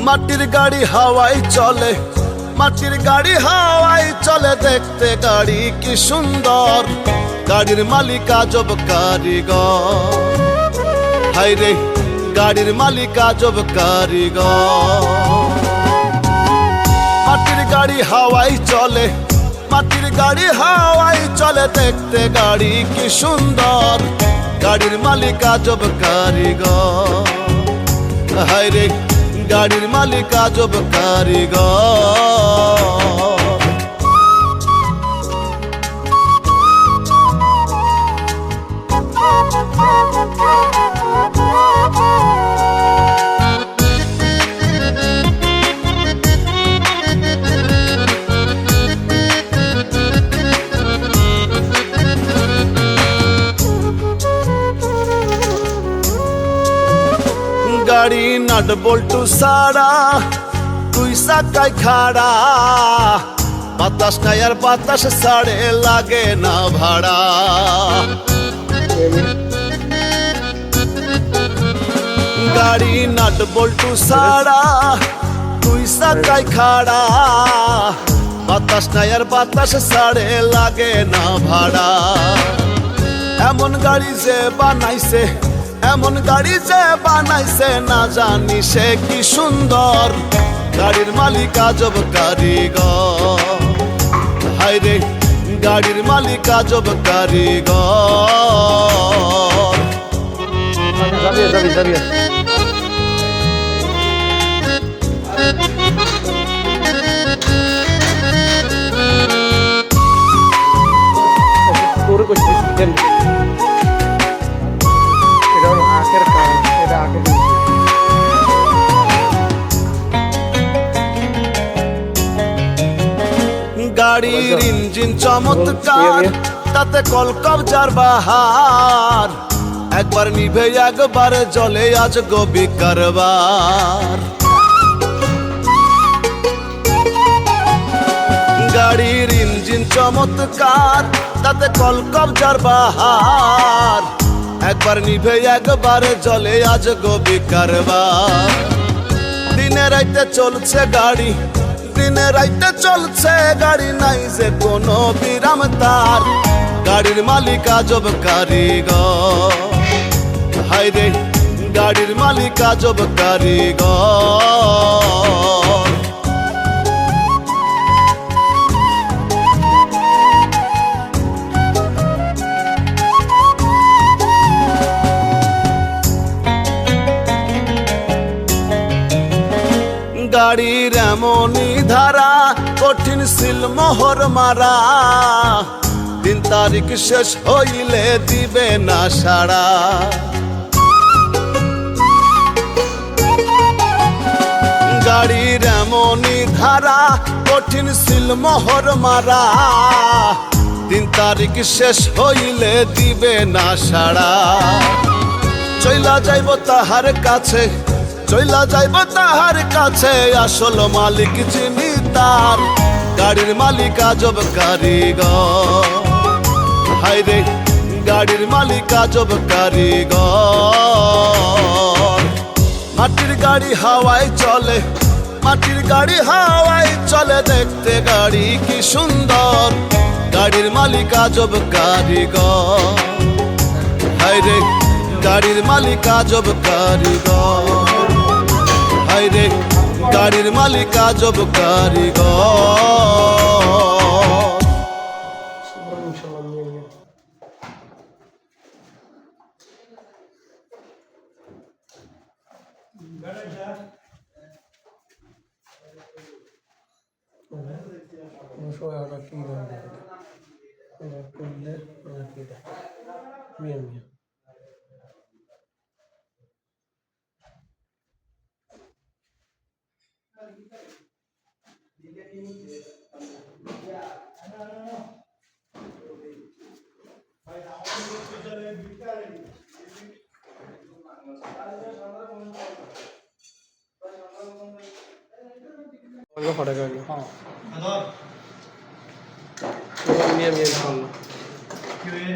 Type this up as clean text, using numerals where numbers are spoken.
মাটির গাড়ি হাওয়ায় চলে, মাটির গাড়ি হাওয়ায় চলে, দেখতে গাড়ি কি সুন্দর, গাড়ির মালিক আজব কারিগর। হায়রে গাড়ির মালিক আজব কারিগর। মাটির গাড়ি হাওয়ায় চলে, মাটির গাড়ি হাওয়ায় চলে, দেখতে গাড়ি কি সুন্দর, গাড়ির মালিক আজব কারিগর। হায়রে গাড়ির মালিক আজব কারিগর। গাড়ি নাট বল্টু সারা, তুই সাকাই খাড়া, বাতাস নাই আর বাতাস ছাড়ে, লাগে না ভাড়া। গাড়ি নাট বল্টু সারা, তুই সাকাই খাড়া, বাতাস নাই আর বাতাস ছাড়ে, লাগে না ভাড়া। এমন গাড়ি যে বানাইছে, এমন গাড়ি যে বানাইছে, না জানি সে কি সুন্দর, গাড়ির মালিক আজব কারিগর। হায়রে গাড়ির মালিক আজব কারিগর। গাড়ির ইঞ্জিন চমৎকার, তাতে কলকবজার বাহার, একবার নিভে একবার জ্বলে, আজ গবি কারবার। গাড়ির ইঞ্জিন চমৎকার, তাতে কলকবজার বাহার, একবার নিভে একবার জ্বলে, আজ গবি কারবার। দিনে রাইতে চলছে গাড়ি, দিনে রাইতে চলছে গাড়ি, নাই যে কোনো বিরাম তার, গাড়ির মালিক আজব কারিগর। হায়রে গাড়ির মালিক আজব কারিগর। গাড়ির এমনই ধারা, কঠিন সিল মোহর মারা, দিন তারিখ শেষ হইলে দিবে না সাড়া। গাড়ির এমনই ধারা, কঠিন সিল মোহর মারা, দিন তারিখ শেষ হইলে দিবে না সাড়া। চইলা যাইব তাহার কাছে, চইলা যাইব তাহার কাছে, আসল মালিক যিনি তার, গাড়ির মালিক আজব কারিগর। হায়রে গাড়ির মালিক আজব কারিগর। মাটির গাড়ি হাওয়ায় চলে, মাটির গাড়ি হাওয়ায় চলে, দেখতে গাড়ি কি সুন্দর, গাড়ির মালিক আজব কারিগর। হায়রে গাড়ির মালিক আজব কারিগর। হায়রে গাড়ির মালিক আজব কারিগর। Halo. Halo. Miam.